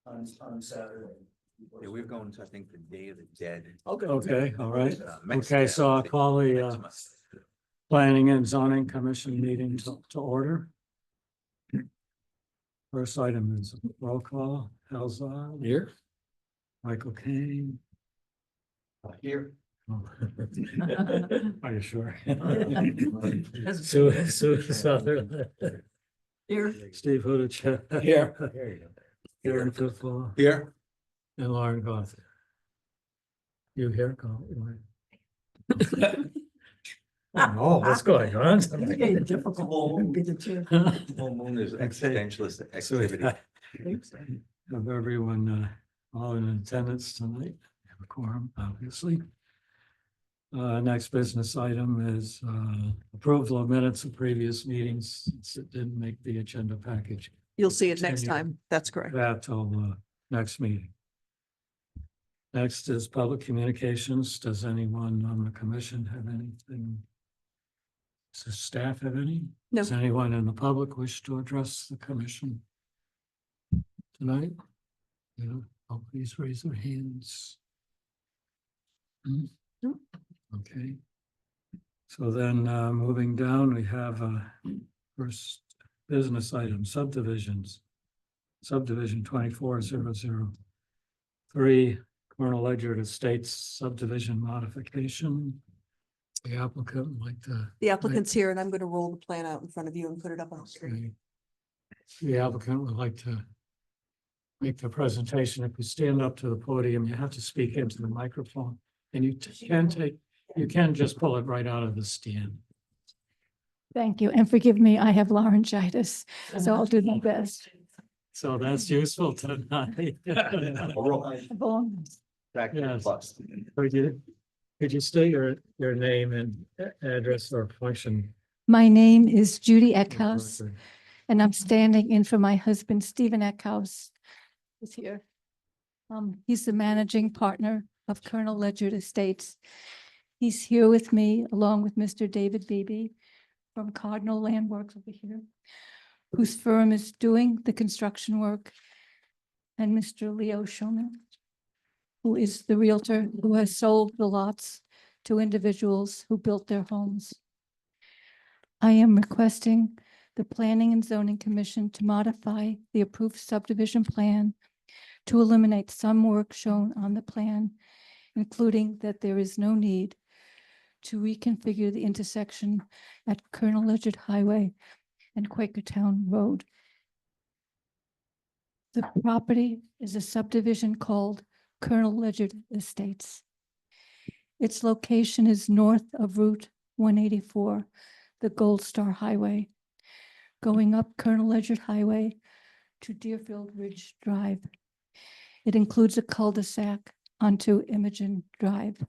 On Saturday. Yeah, we're going to, I think, the Day of the Dead. Okay, all right. Mexico. Okay, so I'll call the Next Planning and Zoning Commission meeting to order. First item is roll call. Elza here. Michael Kane. Here. Are you sure? Sue Sutherland. Here. Steve Hudich. Here. Aaron Football. Here. And Lauren Goth. You here? Go. Oh, what's going on? It's getting difficult. Be the chair. Full moon is existentialist activity. Of everyone, all in attendance tonight, we have a quorum, obviously. Next business item is approval of minutes of previous meetings, since it didn't make the agenda package. You'll see it next Continue. time. That's correct. That till next meeting. Next is public communications. Does anyone on the commission have anything? Does the staff have any? No. Does anyone in the public wish to address the commission tonight? Yeah, oh, please raise their hands. No. Okay. So then, moving down, we have first business item, subdivisions. Subdivision 24003, Colonel Ledger Estates subdivision modification. The applicant would like to. The applicant's here and I'm going to roll the plan out in front of you and put it up on the screen. Okay. The applicant would like to make the presentation. If you stand up to the podium, you have to speak into the microphone. And you can just pull it right out of the stand. Thank you, and forgive me, I have laryngitis, so I'll do my best. So that's useful tonight. Yes. Could you state your name and address or function? My name is Judy Eckhouse, and I'm standing in for my husband, Stephen Eckhouse, who's here. He's the managing partner of Colonel Ledger Estates. He's here with me, along with Mr. David Beebe from Cardinal Landworks over here, whose firm is doing the construction work, and Mr. Leo Schoman, who is the realtor who has sold the lots to individuals who built their homes. I am requesting the Planning and Zoning Commission to modify the approved subdivision plan to eliminate some work shown on the plan, including that there is no need to reconfigure the intersection at Colonel Ledger Highway and Quakertown Road. The property is a subdivision called Colonel Ledger Estates. Its location is north of Route 184, the Gold Star Highway, going up Colonel Ledger Highway to Deerfield Ridge Drive. It includes a cul-de-sac onto Imogen Drive.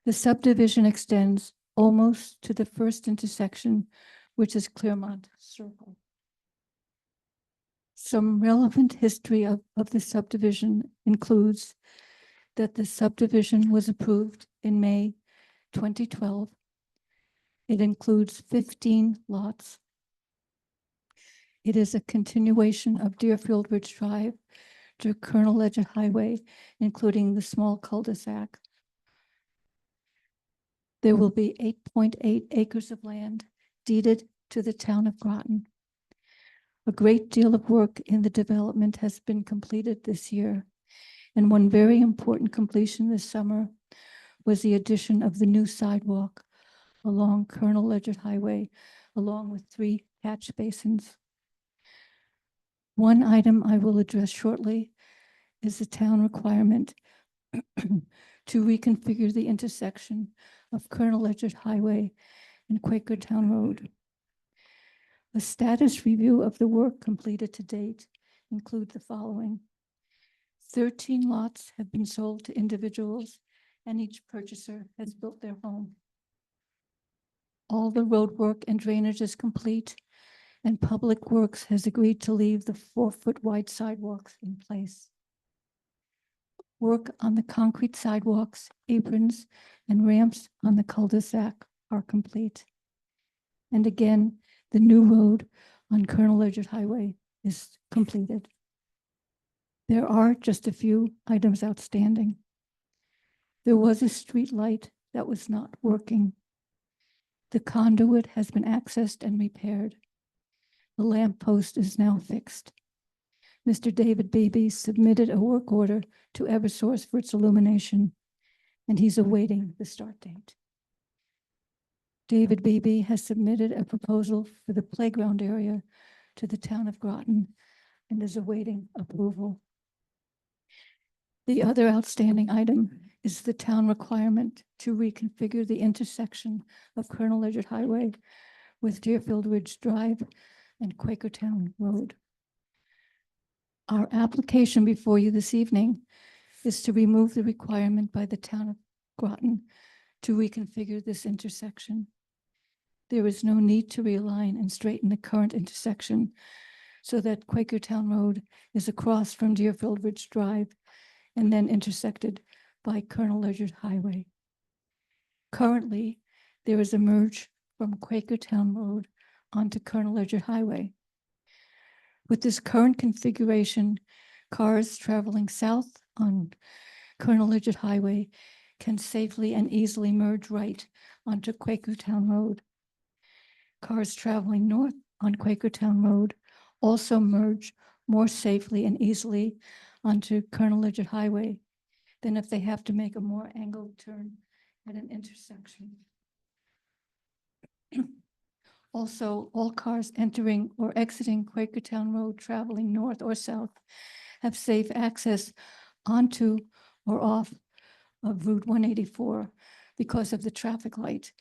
The subdivision extends almost to the first intersection, which is Claremont Circle. Some relevant history of the subdivision includes that the subdivision was approved in May 2012. It includes 15 lots. It is a continuation of Deerfield Ridge Drive to Colonel Ledger Highway, including the small cul-de-sac. There will be 8.8 acres of land deeded to the town of Groton. A great deal of work in the development has been completed this year, and one very important completion this summer was the addition of the new sidewalk along Colonel Ledger Highway, along with 3 catch basins. One item I will address shortly is the town requirement to reconfigure the intersection of Colonel Ledger Highway and Quakertown Road. A status review of the work completed to date include the following. 13 lots have been sold to individuals, and each purchaser has built their home. All the road work and drainage is complete, and Public Works has agreed to leave the 4-foot wide sidewalks in place. Work on the concrete sidewalks, aprons, and ramps on the cul-de-sac are complete. And again, the new road on Colonel Ledgett Highway is completed. There are just a few items outstanding. There was a street light that was not working. The conduit has been accessed and repaired. The lamp post is now fixed. Mr. David Beebe submitted a work order to Eversource for its illumination, and he's awaiting the start date. David Beebe has submitted a proposal for the playground area to the town of Groton and is awaiting approval. The other outstanding item is the town requirement to reconfigure the intersection of Colonel Ledgett Highway with Deerfield Ridge Drive and Quakertown Road. Our application before you this evening is to remove the requirement by the town of Groton to reconfigure this intersection. There is no need to realign and straighten the current intersection so that Quakertown Road is across from Deerfield Ridge Drive and then intersected by Colonel Ledgett Highway. Currently, there is a merge from Quakertown Road onto Colonel Ledgett Highway. With this current configuration, cars traveling south on Colonel Ledgett Highway can safely and easily merge right onto Quakertown Road. Cars traveling north on Quakertown Road also merge more safely and easily onto Colonel Ledgett Highway than if they have to make a more angled turn at an intersection. Also, all cars entering or exiting Quakertown Road traveling north or south have safe access onto or off of Route 184 because of the traffic light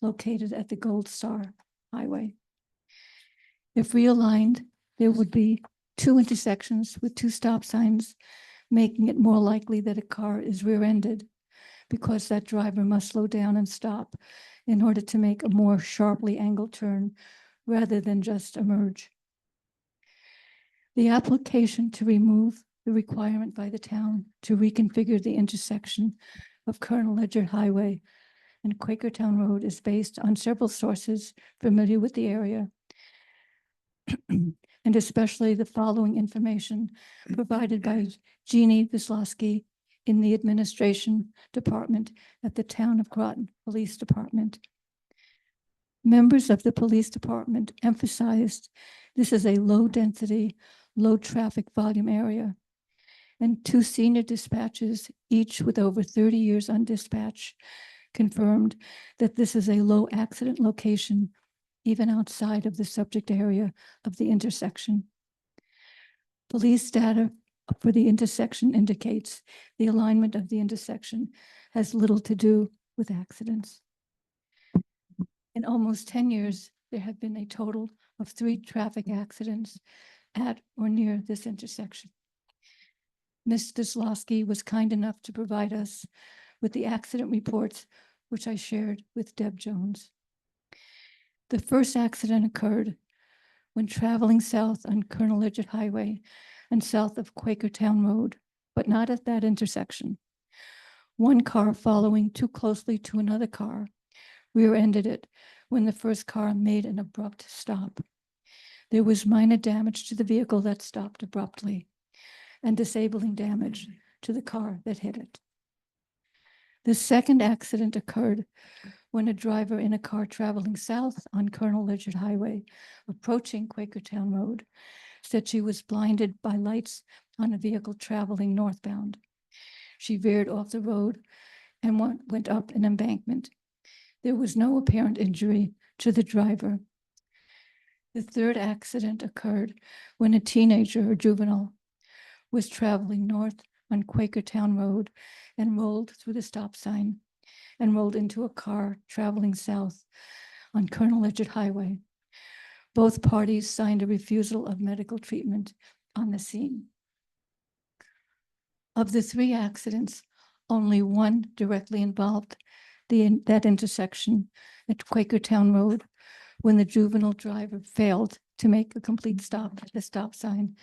located at the Gold Star Highway. If realigned, there would be 2 intersections with 2 stop signs, making it more likely that a car is rear-ended because that driver must slow down and stop in order to make a more sharply angled turn rather than just a merge. The application to remove the requirement by the town to reconfigure the intersection of Colonel Ledgett Highway and Quakertown Road is based on several sources familiar with the area, and especially the following information provided by Jeannie Vislowski in the administration department at the Town of Groton Police Department. Members of the police department emphasized this is a low-density, low-traffic volume area, and 2 senior dispatchers, each with over 30 years on dispatch, confirmed that this is a low accident location, even outside of the subject area of the intersection. Police data for the intersection indicates the alignment of the intersection has little to do with accidents. In almost 10 years, there have been a total of 3 traffic accidents at or near this intersection. Ms. Vislowski was kind enough to provide us with the accident reports, which I shared with Deb Jones. The first accident occurred when traveling south on Colonel Ledgett Highway and south of Quakertown Road, but not at that intersection. One car following too closely to another car rear-ended it when the first car made an abrupt stop. There was minor damage to the vehicle that stopped abruptly and disabling damage to the car that hit it. The second accident occurred when a driver in a car traveling south on Colonel Ledgett Highway, approaching Quakertown Road, said she was blinded by lights on a vehicle traveling northbound. She veered off the road and went up an embankment. There was no apparent injury to the driver. The third accident occurred when a teenager or juvenile was traveling north on Quakertown Road and rolled through the stop sign and rolled into a car traveling south on Colonel Ledgett Highway. Both parties signed a refusal of medical treatment on the scene. Of the 3 accidents, only one directly involved that intersection at Quakertown Road when the juvenile driver failed to make a complete stop at the stop sign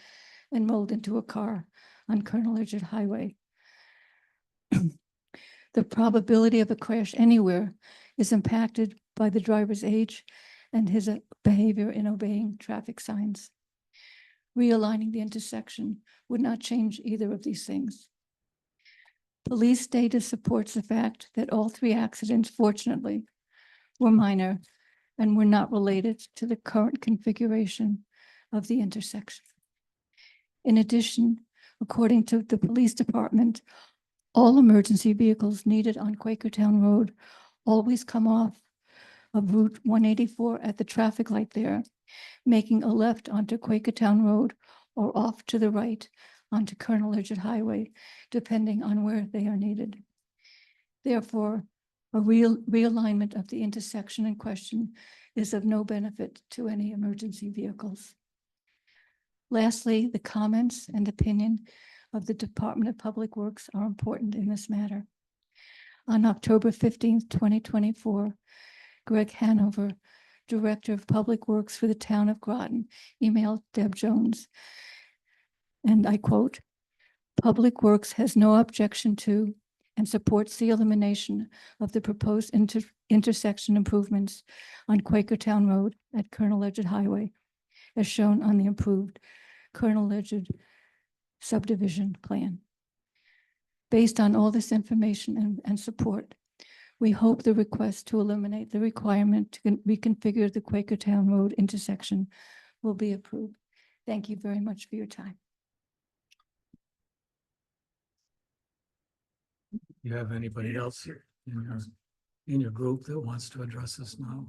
and rolled into a car on Colonel Ledgett Highway. The probability of a crash anywhere is impacted by the driver's age and his behavior in obeying traffic signs. Realigning the intersection would not change either of these things. Police data supports the fact that all 3 accidents, fortunately, were minor and were not related to the current configuration of the intersection. In addition, according to the police department, all emergency vehicles needed on Quakertown Road always come off of Route 184 at the traffic light there, making a left onto Quakertown Road or off to the right onto Colonel Ledgett Highway, depending on where they are needed. Therefore, a realignment of the intersection in question is of no benefit to any emergency vehicles. Lastly, the comments and opinion of the Department of Public Works are important in this matter. On October 15th, 2024, Greg Hanover, Director of Public Works for the town of Groton, emailed Deb Jones, and I quote, "Public Works has no objection to and supports the elimination of the proposed intersection improvements on Quakertown Road at Colonel Ledgett Highway, as shown on the approved Colonel Ledgett subdivision plan. Based on all this information and support, we hope the request to eliminate the requirement to reconfigure the Quakertown Road intersection will be approved. Thank you very much for your time." You have anybody else in your group that wants to address us now?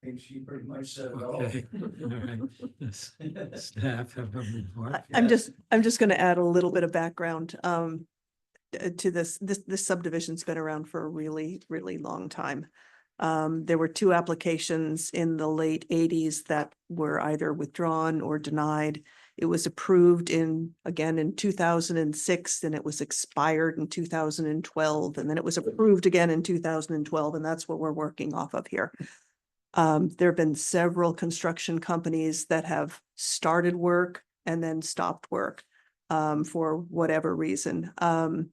I think she pretty much said it all. Okay, all right. Yes. Staff have a report. I'm just going to add a little bit of background to this. This subdivision's been around for a really, really long time. There were 2 applications in the late 80s that were either withdrawn or denied. It was approved again in 2006, and it was expired in 2012, and then it was approved again in 2012, and that's what we're working off of here. There have been several construction companies that have started work and then stopped work for whatever reason. The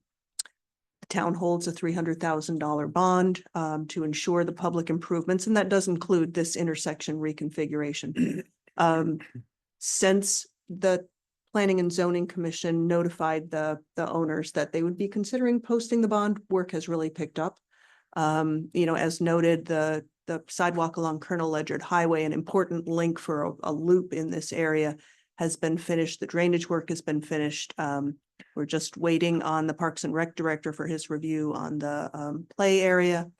town holds a $300,000 bond to ensure the public improvements, and that does include this intersection reconfiguration. Since the Planning and Zoning Commission notified the owners that they would be considering posting the bond, work has really picked up. As noted, the sidewalk along Colonel Ledgett Highway, an important link for a loop in this area, has been finished. The drainage work has been finished. We're just waiting on the Parks and Rec Director for his review on the play area.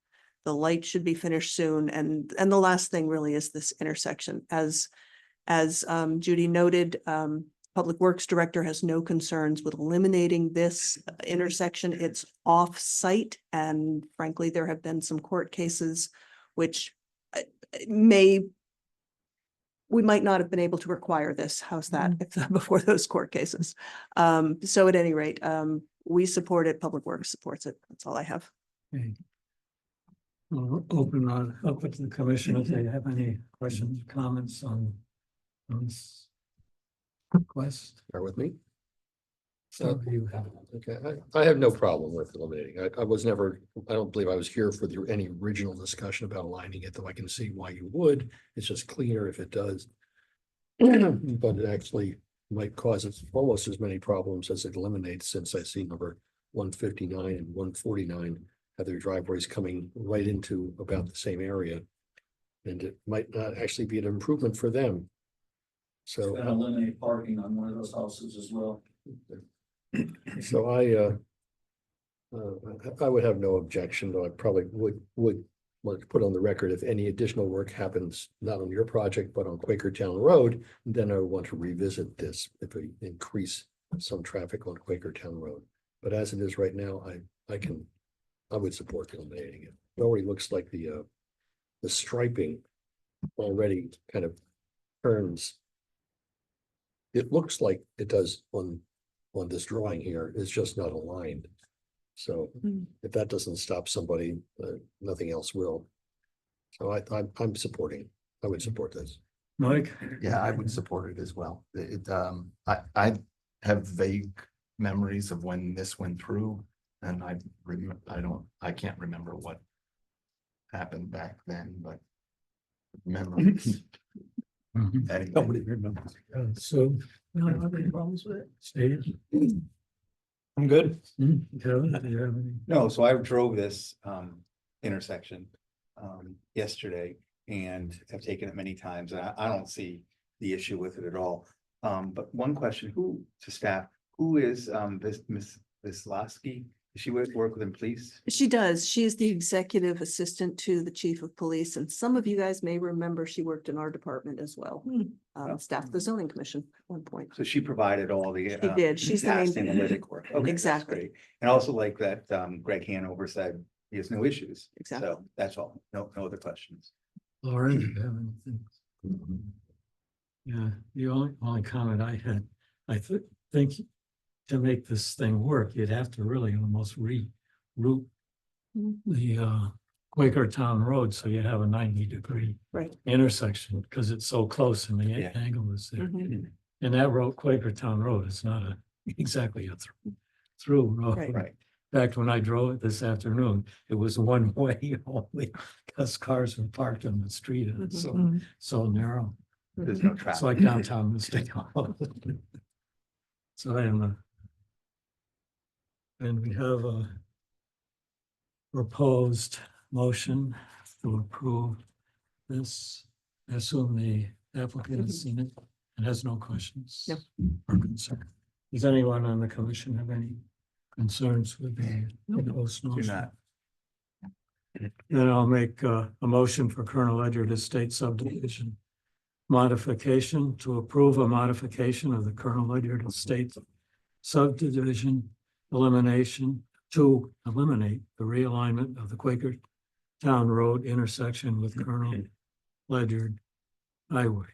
The light should be finished soon. And the last thing really is this intersection. As Judy noted, Public Works Director has no concerns with eliminating this intersection. It's off-site, and frankly, there have been some court cases which we might not have been able to require this. How's that before those court cases? So at any rate, we support it. Public Works supports it. That's all I have. Okay. I'll open up to the commission if they have any questions, comments on this request. Bear with me. So you have. Okay, I have no problem with eliminating. I don't believe I was here for any original discussion about aligning it, though I can see why you would. It's just cleaner if it does. But it actually might cause almost as many problems as it eliminates, since I see number 159 and 149 have their driveways coming right into about the same area. And it might not actually be an improvement for them. So Gonna eliminate parking on one of those houses as well. So I would have no objection, though I probably would want to put on the record, if any additional work happens, not on your project, but on Quakertown Road, then I would want to revisit this if we increase some traffic on Quakertown Road. But as it is right now, I would support eliminating it. It already looks like the striping already kind of turns. It looks like it does on this drawing here. It's just not aligned. So if that doesn't stop somebody, nothing else will. So I'm supporting. I would support this. Mike? Yeah, I would support it as well. I have vague memories of when this went through, and I can't remember what happened back then, but Memories. Mhm. Anyway. Nobody remembers. So, you don't have any problems with it? Steve? I'm good. Kevin, do you have any? No, so I drove this intersection yesterday and have taken it many times, and I don't see the issue with it at all. But one question, who to staff, who is this Miss Lasky? Does she work within police? She does. She is the executive assistant to the chief of police, and some of you guys may remember she worked in our department as well. Staff the zoning commission at one point. So she provided all the. She did. She's the main. past analytic work. Okay, that's Exactly. great. And also like that Greg Hanover said, he has no issues. Exactly. So that's all. No other questions. Lauren, do you have anything? Yeah, the only comment I had, I think to make this thing work, you'd have to really almost reroute the Quakertown Road, so you have a 90-degree Right. intersection, because it's so close and the Yeah. angle is there. Mhm. And that road, Quakertown Road, is not exactly a through road. Right. Right. In fact, when I drove it this afternoon, it was one way only, because cars were parked on the street and it's so narrow. There's Mm-hmm. no traffic. It's like downtown mistake. So I don't know. And we have a proposed motion to approve this. I assume the applicant has seen it and has no questions. No. Or concern. Does anyone on the commission have any concerns with the proposed Do motion? not. Then I'll make a motion for Colonel Ledyard Estate subdivision modification to approve a modification of the Colonel Ledyard Estate subdivision elimination to eliminate the realignment of the Quakertown Road intersection with Colonel Ledyard Highway.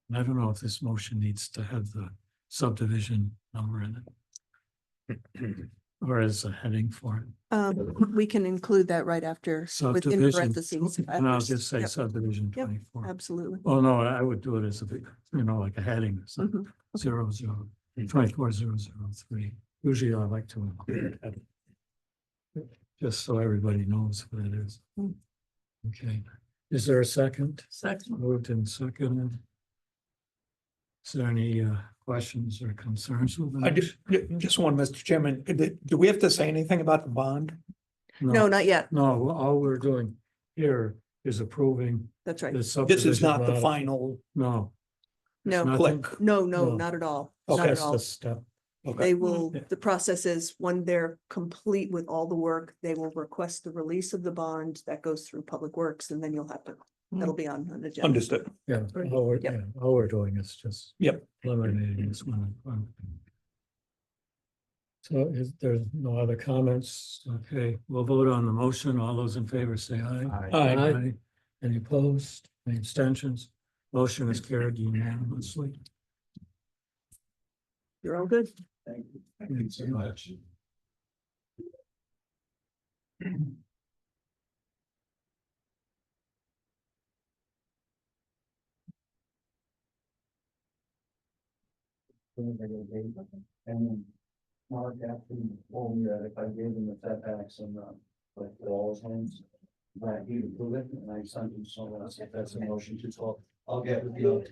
And I don't know if this motion needs to have the subdivision number in it or as a heading for it. We can include that right after within Subdivision, parentheses. and I'll just say Yep, subdivision Yep. 24. Absolutely. Oh, no, I would do it as a big, like a heading or something, Mhm. 24003. Usually I like to include it. Just so everybody knows what it is. Mm. Okay, is there a second? Second. Moved and seconded. Is there any questions or concerns with I that? just one, Mr. Chairman, do we have to say anything about the bond? No, not yet. No, all we're doing here is approving That's right. the This subdivision. is not the modif- final No. No, Nothing. click. no, No. not at all. Not Okay. at Just all. a step. Okay. They will, Yeah. the process is when they're complete with all the work, they will request the release of the bond that goes through Public Works, and then you'll have to, that'll be on an agenda. Understood. Yeah, Right. all we're, Yep. yeah, all we're doing is just. Yep. Eliminating this one. So is there no other comments? Okay, we'll vote on the motion. All those in favor say aye. Aye. Any opposed, any abstentions? Motion is carried unanimously. You're all good. Thank you. Thank you so much. And Mark after told me that if I gave him the setbacks and like all his hands, that he'd approve it, and I sent him someone else, if that's a motion to talk, I'll get with you.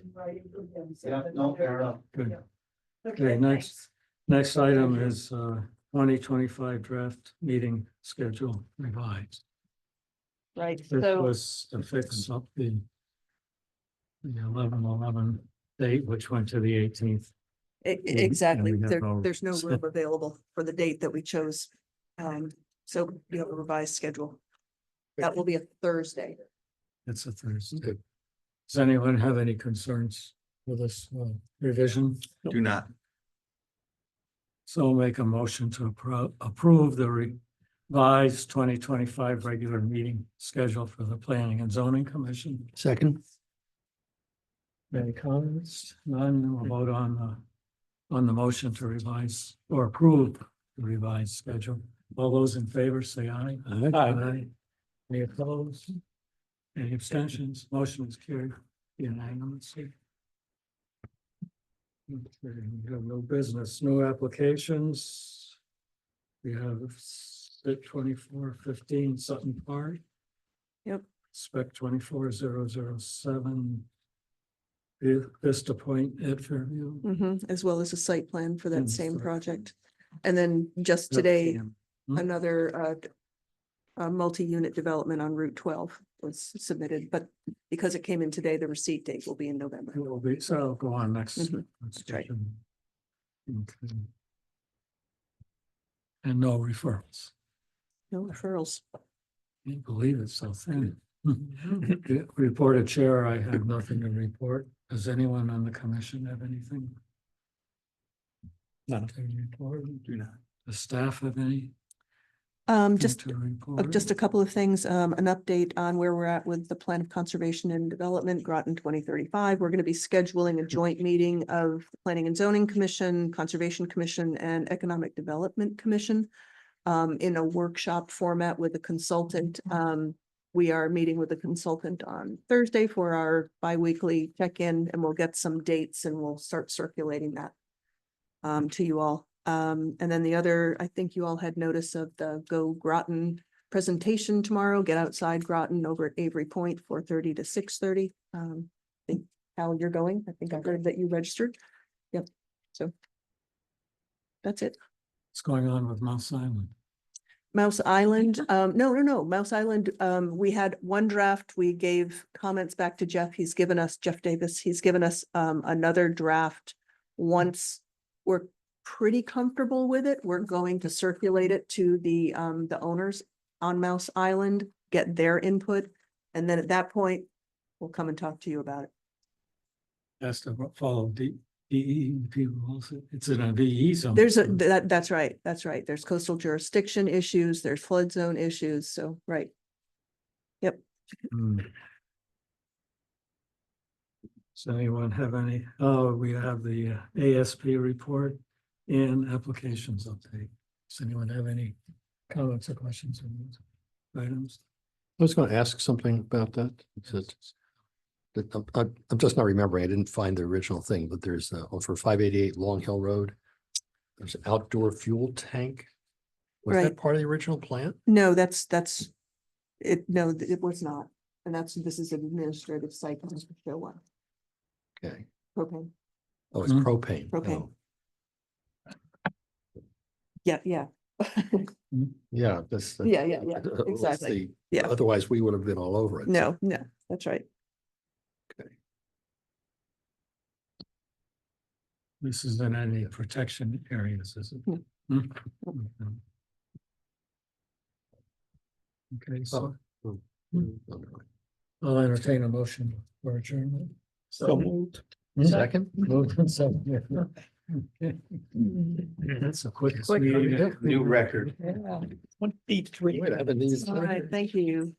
Yeah, no, fair enough. Good. Okay, next item is 2025 draft meeting schedule revised. Right, This so, was to fix up the 11/11 date, which went to the 18th. exactly, we have no- there's no room available for the date that we chose. So you have a revised schedule. That will be a Thursday. It's a Thursday. Good. Does anyone have any concerns with this revision? Do not. So I'll make a motion to approve the revised 2025 regular meeting schedule for the Planning and Zoning Commission. Second. Any comments? None. We'll vote on the motion to revise or approve the revised schedule. All those in favor say aye. Aye. Any opposed? Any abstentions? Motion is carried unanimously. Okay, we have no business, no applications. We have 2415 Sutton Park. Yep. spec 24007. Vista Point at Fairview. As well as a site plan for that Mm, same site project. And then just today, Hmm? another multi-unit development on Route 12 was submitted, but because it came in today, the receipt date will be in November. It will be, so it'll go on next. Mhm, next right. session. Okay. And no referrals. No referrals. Can't believe it's so thin. Reported chair, I have nothing to report. Does anyone on the commission have anything? Nothing to report? Do not. The staff have any? Just to report? Just a couple of things, an update on where we're at with the plan of conservation and development, Groton 2035. We're going to be scheduling a joint meeting of the Planning and Zoning Commission, Conservation Commission, and Economic Development Commission in a workshop format with a consultant. We are meeting with a consultant on Thursday for our bi-weekly check-in, and we'll get some dates and we'll start circulating that to you all. And then the other, I think you all had notice of the Go Groton presentation tomorrow. Get outside Groton over at Avery Point, 4:30 to 6:30. I think how you're going. I think I heard that you registered. Yep. So that's it. What's going on with Mount Simon? Mouse Island, no, Mouse Island, we had one draft, we gave comments back to Jeff, Jeff Davis, he's given us another draft. Once we're pretty comfortable with it, we're going to circulate it to the owners on Mouse Island, get their input, and then at that point, we'll come and talk to you about it. Has to follow DE people also. It's in a VE zone. There's that's right, there's coastal jurisdiction issues, there's flood zone issues, so, right. Yep. Hmm. Does anyone have any? Oh, we have the ASP report and applications update. Does anyone have any comments or questions on these items? I was going to ask something about that. I'm just not remembering. I didn't find the original thing, but there's for 588 Long Hill Road. There's an outdoor fuel tank. Was Right. that part of the original plan? No, that's it. No, it was not. And this is an administrative site. Just to show one. Okay. Propane. Oh, it's Mhm. propane. Propane. Oh, Yeah. yeah, that's. Yeah, let's exactly. see. Yeah. Otherwise, we would have been all over it. No, that's right. This is in any protection areas, is it? No. Hmm? Okay, so Oh, I'll entertain a motion for adjournment. So moved. Second? Moved and seconded. Okay. That's a quick. Quick. New record. Yeah. 23. Wait, I haven't these- All right, thank you.